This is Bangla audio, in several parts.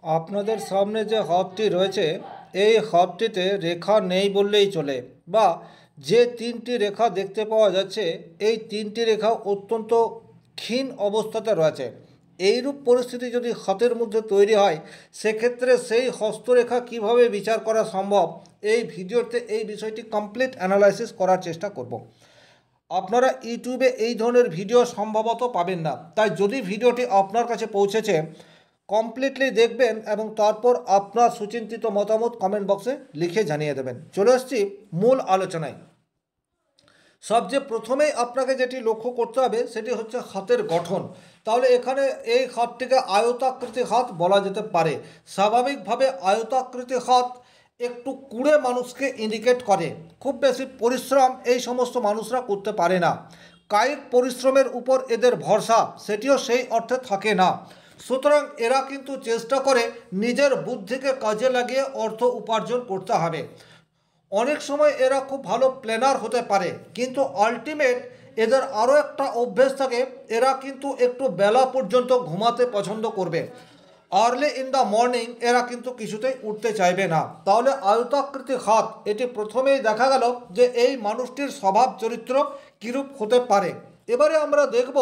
আপনাদের সামনে যে হবটি রয়েছে এই হবটিতে রেখা নেই বললেই চলে, বা যে তিনটি রেখা দেখতে পাওয়া যাচ্ছে এই তিনটি রেখা অত্যন্ত ক্ষীণ অবস্থাতে রয়েছে। এইরূপ পরিস্থিতি যদি হাতের মধ্যে তৈরি হয় সেক্ষেত্রে সেই হস্তরেখা কিভাবে বিচার করা সম্ভব, এই ভিডিওতে এই বিষয়টি কমপ্লিট অ্যানালাইসিস করার চেষ্টা করব। আপনারা ইউটিউবে এই ধরনের ভিডিও সম্ভবত পাবেন না, তাই যদি ভিডিওটি আপনার কাছে পৌঁছেছে কমপ্লিটলি দেখবেন এবং তারপর আপনার সুচিন্তিত মতামত কমেন্ট বক্সে লিখে জানিয়ে দেবেন। চলে আসছি মূল আলোচনায়। সবচেয়ে প্রথমেই আপনাকে যেটি লক্ষ্য করতে হবে সেটি হচ্ছে হাতের গঠন। তাহলে এখানে এই হাতটিকে আয়তাকৃতি হাত বলা যেতে পারে। স্বাভাবিকভাবে আয়তাকৃতি হাত একটু কুঁড়ে মানুষকে ইন্ডিকেট করে। খুব বেশি পরিশ্রম এই সমস্ত মানুষরা করতে পারে না, কায়িক পরিশ্রমের উপর এদের ভরসা সেটিও সেই অর্থে থাকে না। সুতরাং এরা কিন্তু চেষ্টা করে নিজের বুদ্ধিকে কাজে লাগিয়ে অর্থ উপার্জন করতে হবে। অনেক সময় এরা খুব ভালো প্ল্যানার হতে পারে, কিন্তু আলটিমেট এদের আরও একটা অভ্যেস থাকে, এরা কিন্তু একটু বেলা পর্যন্ত ঘুমাতে পছন্দ করবে। আর্লি ইন দ্য মর্নিং এরা কিন্তু কিছুতেই উঠতে চাইবে না। তাহলে আয়তাকৃতি হাত, এটি প্রথমেই দেখা গেল যে এই মানুষটির স্বভাব চরিত্র কীরূপ হতে পারে। এবারে আমরা দেখব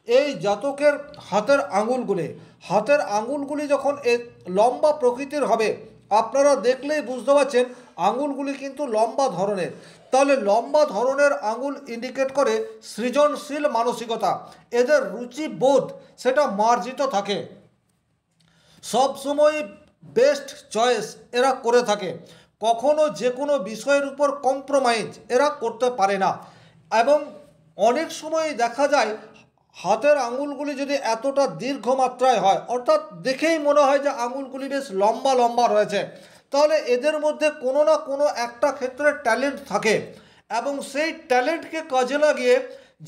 এই জাতকের হাতের আঙুলগুলি যখন লম্বা প্রকৃতির হবে, আপনারা দেখলেই বুঝতে পারছেন আঙুলগুলি কিন্তু লম্বা ধরনের। তাহলে লম্বা ধরনের আঙুল ইন্ডিকেট করে সৃজনশীল মানসিকতা, এদের রুচিবোধ সেটা মার্জিত থাকে, সবসময় বেস্ট চয়েস এরা করে থাকে, কখনো যে কোনো বিষয়ের উপর কম্প্রোমাইজ এরা করতে পারে না। এবং অনেক সময় দেখা যায় হাতের আঙুলগুলি যদি এতটা দীর্ঘ মাত্রায় হয়, অর্থাৎ দেখেই মনে হয় যে আঙুলগুলি বেশ লম্বা লম্বা রয়েছে, তাহলে এদের মধ্যে কোনো না কোনো একটা ক্ষেত্রে ট্যালেন্ট থাকে এবং সেই ট্যালেন্টকে কাজে লাগিয়ে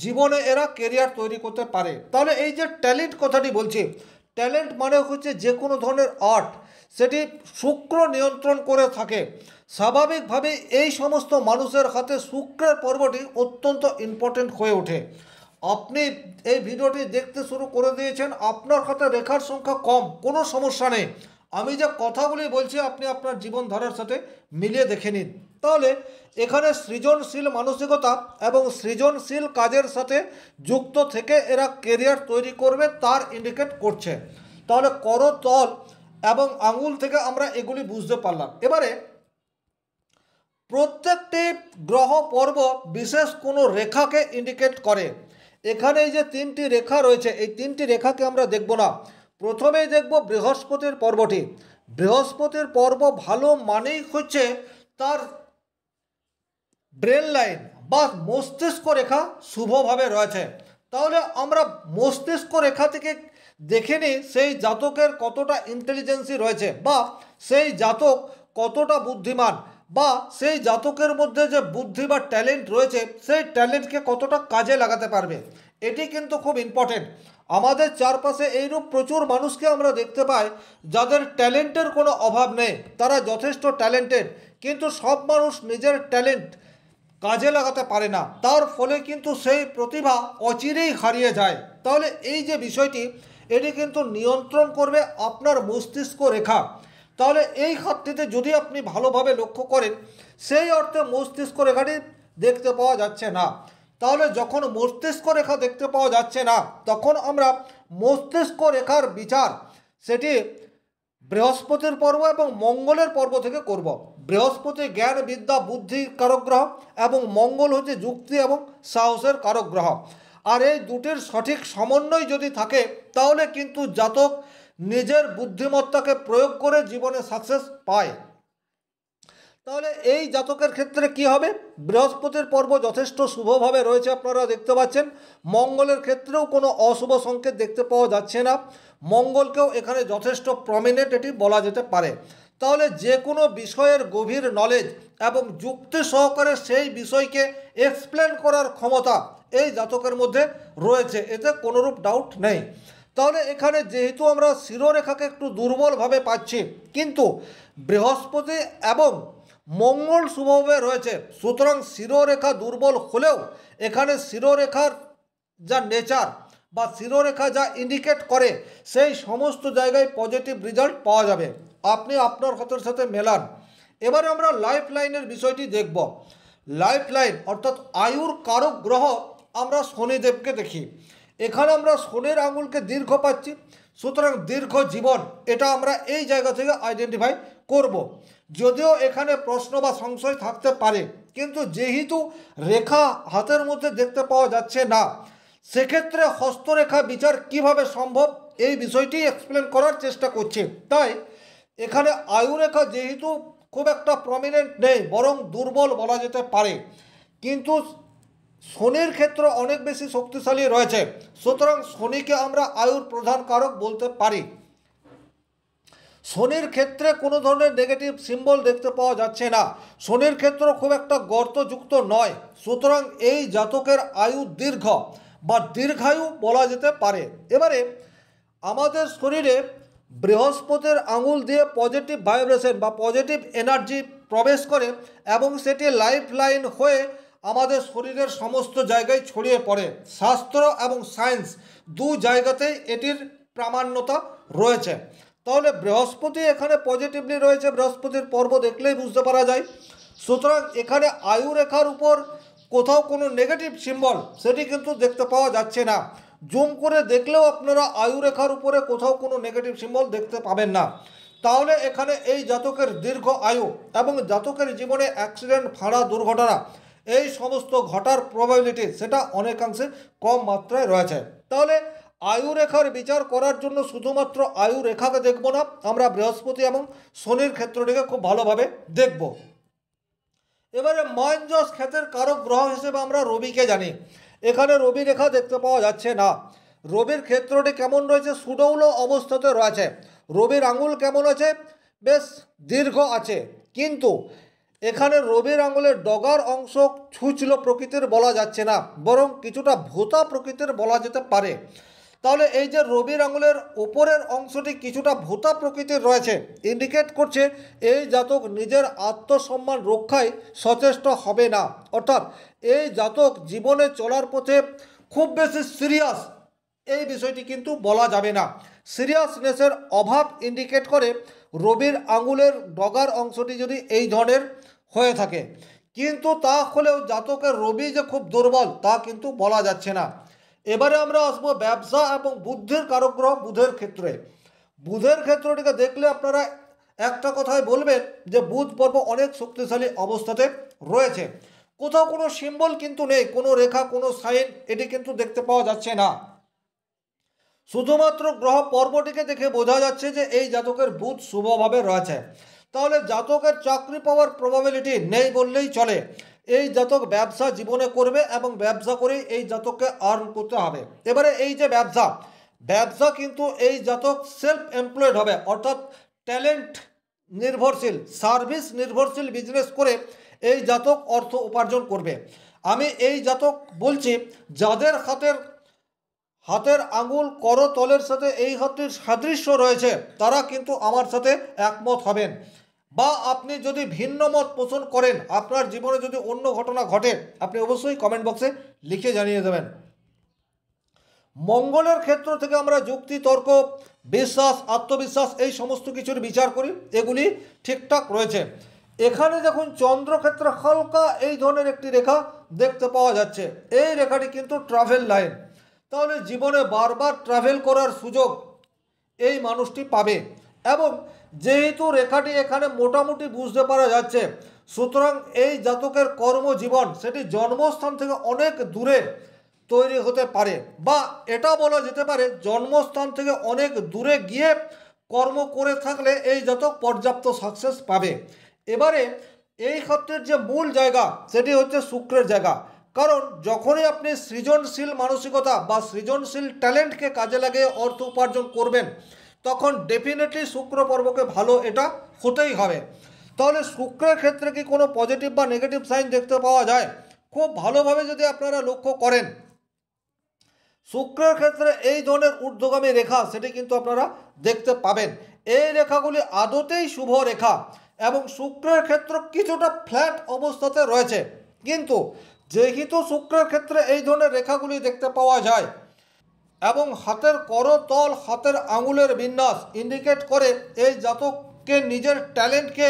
জীবনে এরা কেরিয়ার তৈরি করতে পারে। তাহলে এই যে ট্যালেন্ট কথাটি বলছি, ট্যালেন্ট মানে হচ্ছে যে কোনো ধরনের আর্ট, সেটি শুক্র নিয়ন্ত্রণ করে থাকে। স্বাভাবিকভাবে এই সমস্ত মানুষের হাতে শুক্রের পর্বটি অত্যন্ত ইম্পর্টেন্ট হয়ে ওঠে। আপনি এই ভিডিওটি দেখতে শুরু করে দিয়েছেন, আপনার হাতে রেখার সংখ্যা কম, কোনো সমস্যা নেই। আমি যে কথাগুলি বলছি আপনি আপনার জীবনধারার সাথে মিলিয়ে দেখে নিন। তাহলে এখানে সৃজনশীল মানসিকতা এবং সৃজনশীল কাজের সাথে যুক্ত থেকে এরা কেরিয়ার তৈরি করবে তার ইন্ডিকেট করছে। তাহলে করতল এবং আঙুল থেকে আমরা এগুলি বুঝতে পারলাম। এবারে প্রত্যেকটি গ্রহ পর্ব বিশেষ কোনো রেখাকে ইন্ডিকেট করে। এখানে এই যে তিনটি রেখা রয়েছে এই তিনটি রেখাকে আমরা দেখব না, প্রথমেই দেখব বৃহস্পতির পর্বটি। বৃহস্পতির পর্ব ভালো মানেই হচ্ছে তার ব্রেন লাইন বা মস্তিষ্ক রেখা শুভভাবে রয়েছে। তাহলে আমরা মস্তিষ্ক রেখা থেকে দেখে নিই সেই জাতকের কতটা ইন্টেলিজেন্সি রয়েছে, বা সেই জাতক কতটা বুদ্ধিমান, বা সেই জাতকের মধ্যে যে বুদ্ধি বা ট্যালেন্ট রয়েছে সেই ট্যালেন্টকে কতটা কাজে লাগাতে পারবে। এটি কিন্তু খুব ইম্পর্টেন্ট। আমাদের চারপাশে এইরূপ প্রচুর মানুষকে আমরা দেখতে পাই যাদের ট্যালেন্টের কোনো অভাব নেই, তারা যথেষ্ট ট্যালেন্টেড, কিন্তু সব মানুষ নিজের ট্যালেন্ট কাজে লাগাতে পারে না, তার ফলে কিন্তু সেই প্রতিভা অচিরেই হারিয়ে যায়। তাহলে এই যে বিষয়টি, এটি কিন্তু নিয়ন্ত্রণ করবে আপনার মস্তিষ্ক রেখা। তাহলে এই হাতটিতে যদি আপনি ভালোভাবে লক্ষ্য করেন সেই অর্থে মস্তিষ্ক রেখাটি দেখতে পাওয়া যাচ্ছে না। তাহলে যখন মস্তিষ্ক রেখা দেখতে পাওয়া যাচ্ছে না তখন আমরা মস্তিষ্ক রেখার বিচার সেটি বৃহস্পতির পর্ব এবং মঙ্গলের পর্ব থেকে করব। বৃহস্পতি জ্ঞান বিদ্যা বুদ্ধির কারক গ্রহ এবং মঙ্গল হচ্ছে যুক্তি এবং সাহসের কারক গ্রহ। আর এই দুটির সঠিক সমন্বয় যদি থাকে তাহলে কিন্তু জাতক নিজের বুদ্ধিমত্তাকে প্রয়োগ করে জীবনে সাকসেস পায়। তাহলে এই জাতকের ক্ষেত্রে কি হবে, বৃহস্পতির পর্ব যথেষ্ট শুভভাবে রয়েছে আপনারা দেখতে পাচ্ছেন, মঙ্গলের ক্ষেত্রেও কোনো অশুভ সংকেত দেখতে পাওয়া যাচ্ছে না, মঙ্গলকেও এখানে যথেষ্ট প্রমিনেন্ট এটি বলা যেতে পারে। তাহলে যে কোনো বিষয়ের গভীর নলেজ এবং যুক্তি সহকারে সেই বিষয়কে এক্সপ্লেন করার ক্ষমতা এই জাতকের মধ্যে রয়েছে, এতে কোনোরূপ ডাউট নেই। তাহলে এখানে যেহেতু আমরা শিরোরেখাকে একটু দুর্বলভাবে পাচ্ছি, কিন্তু বৃহস্পতি এবং মঙ্গল শুভভাবে রয়েছে, সুতরাং শিরোরেখা দুর্বল হলেও এখানে শিরোরেখার যা নেচার বা শিরোরেখা যা ইন্ডিকেট করে সেই সমস্ত জায়গায় পজিটিভ রেজাল্ট পাওয়া যাবে। আপনি আপনার হাতের সাথে মেলান। এবারে আমরা লাইফ লাইনের বিষয়টি দেখব। লাইফ লাইন অর্থাৎ আয়ুর কারক গ্রহ আমরা শনিদেবকে দেখি। এখানে আমরা শনির আঙুলকে দীর্ঘ পাচ্ছি, সুতরাং দীর্ঘ জীবন এটা আমরা এই জায়গা থেকে আইডেন্টিফাই করব। যদিও এখানে প্রশ্ন বা সংশয় থাকতে পারে, কিন্তু যেহেতু রেখা হাতের মধ্যে দেখতে পাওয়া যাচ্ছে না, সেক্ষেত্রে হস্তরেখা বিচার কিভাবে সম্ভব এই বিষয়টি এক্সপ্লেন করার চেষ্টা করছি। তাই এখানে আয়ুরেখা যেহেতু খুব একটা প্রমিনেন্ট নেই, বরং দুর্বল বলা যেতে পারে, কিন্তু শনির ক্ষেত্র অনেক বেশি শক্তিশালী রয়েছে, সুতরাং শনিকে আমরা আয়ুর প্রধান কারক বলতে পারি। শনির ক্ষেত্রে কোনো ধরনের নেগেটিভ সিম্বল দেখতে পাওয়া যাচ্ছে না, শনির ক্ষেত্র খুব একটা গর্তযুক্ত নয়, সুতরাং এই জাতকের আয়ু দীর্ঘ বা দীর্ঘায়ু বলা যেতে পারে। এবারে আমাদের শরীরে বৃহস্পতির আঙুল দিয়ে পজিটিভ ভাইব্রেশন বা পজিটিভ এনার্জি প্রবেশ করে এবং সেটি লাইফ লাইন হয়ে আমাদের শরীরের সমস্ত জায়গায় ছড়িয়ে পড়ে। শাস্ত্র এবং সায়েন্স দু জায়গাতেই এটির প্রামাণ্যতা রয়েছে। তাহলে বৃহস্পতি এখানে পজিটিভলি রয়েছে, বৃহস্পতির পর্ব দেখলেই বুঝতে পারা যায়। সুতরাং এখানে আয়ু রেখার উপর কোথাও কোনো নেগেটিভ সিম্বল সেটি কিন্তু দেখতে পাওয়া যাচ্ছে না। জুম করে দেখলেও আপনারা আয়ু রেখার উপরে কোথাও কোনো নেগেটিভ সিম্বল দেখতে পাবেন না। তাহলে এখানে এই জাতকের দীর্ঘ আয়ু এবং জাতকের জীবনে অ্যাক্সিডেন্ট, ফাঁড়া, দুর্ঘটনা এই সমস্ত ঘটার প্রবাবিলিটি সেটা অনেকাংশে কম মাত্রায় রয়েছে। তাহলে আয়ু রেখার বিচার করার জন্য শুধুমাত্র আয়ু রেখাকে দেখব না, আমরা বৃহস্পতি এবং শনির ক্ষেত্রটিকে খুব ভালোভাবে দেখব। এবারে মহেঞ্জস ক্ষেতের কারক গ্রহ হিসেবে আমরা রবিকে জানি। এখানে রবি রেখা দেখতে পাওয়া যাচ্ছে না। রবির ক্ষেত্রটি কেমন রয়েছে? সুডৌল অবস্থাতে রয়েছে। রবির আঙুল কেমন আছে? বেশ দীর্ঘ আছে, কিন্তু এখানে রবির আঙুলের ডগার অংশ ছুঁচলো প্রকৃতির বলা যাচ্ছে না, বরং কিছুটা ভোঁতা প্রকৃতির বলা যেতে পারে। তাহলে এই যে রবির আঙুলের ওপরের অংশটি কিছুটা ভোঁতা প্রকৃতির রয়েছে, ইন্ডিকেট করছে এই জাতক নিজের আত্মসম্মান রক্ষায় সচেষ্ট হবে না। অর্থাৎ এই জাতক জীবনে চলার পথে খুব বেশি সিরিয়াস এই বিষয়টি কিন্তু বলা যাবে না। সিরিয়াসনেসের অভাব ইন্ডিকেট করে রবির আঙুলের ডগার অংশটি যদি এই ধরনের হয়ে থাকে, কিন্তু তা হলেও জাতকের রবি যে খুব দুর্বল তা কিন্তু বলা যাচ্ছে না। এবারে আমরা আসবো ব্যবসা এবং বুদ্ধির কারক গ্রহ বুধের ক্ষেত্রে। বুধের ক্ষেত্রটিকে দেখলে আপনারা একটা কথাই বলবেন যে বুধ পর্ব অনেক শক্তিশালী অবস্থাতে রয়েছে। কোথাও কোনো সিম্বল কিন্তু নেই, কোনো রেখা, কোনো সাইন এটি কিন্তু দেখতে পাওয়া যাচ্ছে না। শুধুমাত্র গ্রহ পর্বটিকে দেখে বোঝা যাচ্ছে যে এই জাতকের বুধ শুভভাবে রয়েছে। তাহলে জাতকের চাকরি পাওয়ার প্রবাবিলিটি নেই বললেই চলে। এই জাতক ব্যবসা জীবনে করবে এবং ব্যবসা করেই এই জাতককে আর্ন করতে হবে। এবারে এই যে ব্যবসা কিন্তু এই জাতক সেলফ এমপ্লয়েড হবে, অর্থাৎ ট্যালেন্ট নির্ভরশীল, সার্ভিস নির্ভরশীল বিজনেস করে এই জাতক অর্থ উপার্জন করবে। আমি এই জাতক বলছি যাদের হাতের আঙুল করতলের সাথে এই হাতের সাদৃশ্য রয়েছে, তারা কিন্তু আমার সাথে একমত হবেন। বা আপনি যদি ভিন্ন মত পোষণ করেন, আপনার জীবনে যদি অন্য ঘটনা ঘটে, আপনি অবশ্যই কমেন্ট বক্সে লিখে জানিয়ে দেবেন। মঙ্গলের ক্ষেত্র থেকে আমরা যুক্তি, তর্ক, বিশ্বাস, আত্মবিশ্বাস এই সমস্ত কিছুর বিচার করি, এগুলি ঠিকঠাক রয়েছে। এখানে দেখুন চন্দ্রক্ষেত্রে হালকা এই ধরনের একটি রেখা দেখতে পাওয়া যাচ্ছে, এই রেখাটি কিন্তু ট্রাভেল লাইন। তাহলে জীবনে বারবার ট্রাভেল করার সুযোগ এই মানুষটি পাবে। এবং যেহেতু রেখাটি এখানে মোটামুটি বুঝতে পারা যাচ্ছে, সুতরাং এই জাতকের কর্মজীবন সেটি জন্মস্থান থেকে অনেক দূরে তৈরি হতে পারে, বা এটা বলা যেতে পারে জন্মস্থান থেকে অনেক দূরে গিয়ে কর্ম করে থাকলে এই জাতক পর্যাপ্ত সাকসেস পাবে। এবারে এই ক্ষেত্রের যে মূল জায়গা সেটি হচ্ছে শুক্রের জায়গা। কারণ যখনই আপনি সৃজনশীল মানসিকতা বা সৃজনশীল ট্যালেন্টকে কাজে লাগিয়ে অর্থ উপার্জন করবেন, তখন ডেফিনেটলি শুক্র পর্বকে ভালো এটা হতেই হবে। তাহলে শুক্রের ক্ষেত্রে কি কোনো পজিটিভ বা নেগেটিভ সাইন দেখতে পাওয়া যায়? খুব ভালোভাবে যদি আপনারা লক্ষ্য করেন, শুক্রের ক্ষেত্রে এই ধরনের ঊর্ধ্বগামী রেখা সেটি কিন্তু আপনারা দেখতে পাবেন। এই রেখাগুলি আদতেই শুভ রেখা এবং শুক্রের ক্ষেত্র কিছুটা ফ্ল্যাট অবস্থাতে রয়েছে, কিন্তু যেহেতু শুক্রের ক্ষেত্রে এই ধরনের রেখাগুলি দেখতে পাওয়া যায় এবং হাতের করতল, হাতের আঙুলের বিন্যাস ইন্ডিকেট করে এই জাতককে নিজের ট্যালেন্টকে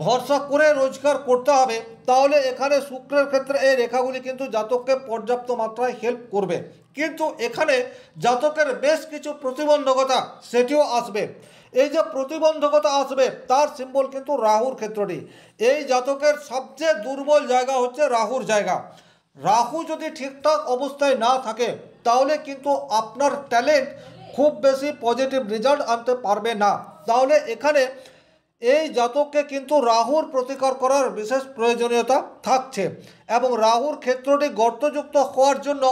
ভরসা করে রোজগার করতে হবে। তাহলে এখানে শুক্রের ক্ষেত্রে এই রেখাগুলি কিন্তু জাতককে পর্যাপ্ত মাত্রায় হেল্প করবে। কিন্তু এখানে জাতকের বেশ কিছু প্রতিবন্ধকতা সেটিও আসবে। এই যে প্রতিবন্ধকতা আসবে তার সিম্বল কিন্তু রাহুর ক্ষেত্রটি। এই জাতকের সবচেয়ে দুর্বল জায়গা হচ্ছে রাহুর জায়গা। রাহু যদি ঠিকঠাক অবস্থায় না থাকে তাহলে কিন্তু আপনার ট্যালেন্ট খুব বেশি পজিটিভ রেজাল্ট আনতে পারবে না। তাহলে এখানে এই জাতককে কিন্তু রাহুর প্রতিকার করার বিশেষ প্রয়োজনীয়তা থাকছে। এবং রাহুর ক্ষেত্রটি গর্তযুক্ত হওয়ার জন্য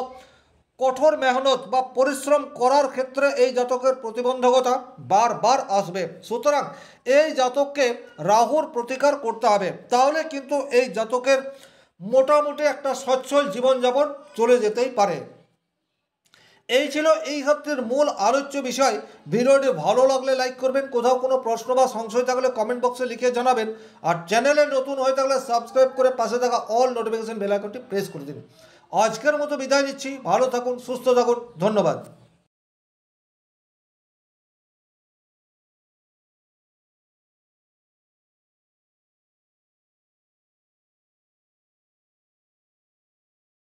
কঠোর মেহনত বা পরিশ্রম করার ক্ষেত্রে এই জাতকের প্রতিবন্ধকতা বারবার আসবে। সুতরাং এই জাতককে রাহুর প্রতিকার করতে হবে, তাহলে কিন্তু এই জাতকের মোটামুটি একটা সচ্ছল জীবনযাপন চলে যেতেই পারে। এই ছিল এই ক্ষেত্রের মূল আলোচ্য বিষয়। ভিডিওটি ভালো লাগলে লাইক করবেন, কোথাও কোনো প্রশ্ন বা সংশয় থাকলে কমেন্ট বক্সে লিখে জানাবেন, আর চ্যানেলে নতুন হয়ে থাকলে সাবস্ক্রাইব করে পাশে থাকা অল নোটিফিকেশন বেল আইকনটি প্রেস করে দিন। আজকের মতো বিদায় নিচ্ছি, ভালো থাকুন, সুস্থ থাকুন, ধন্যবাদ।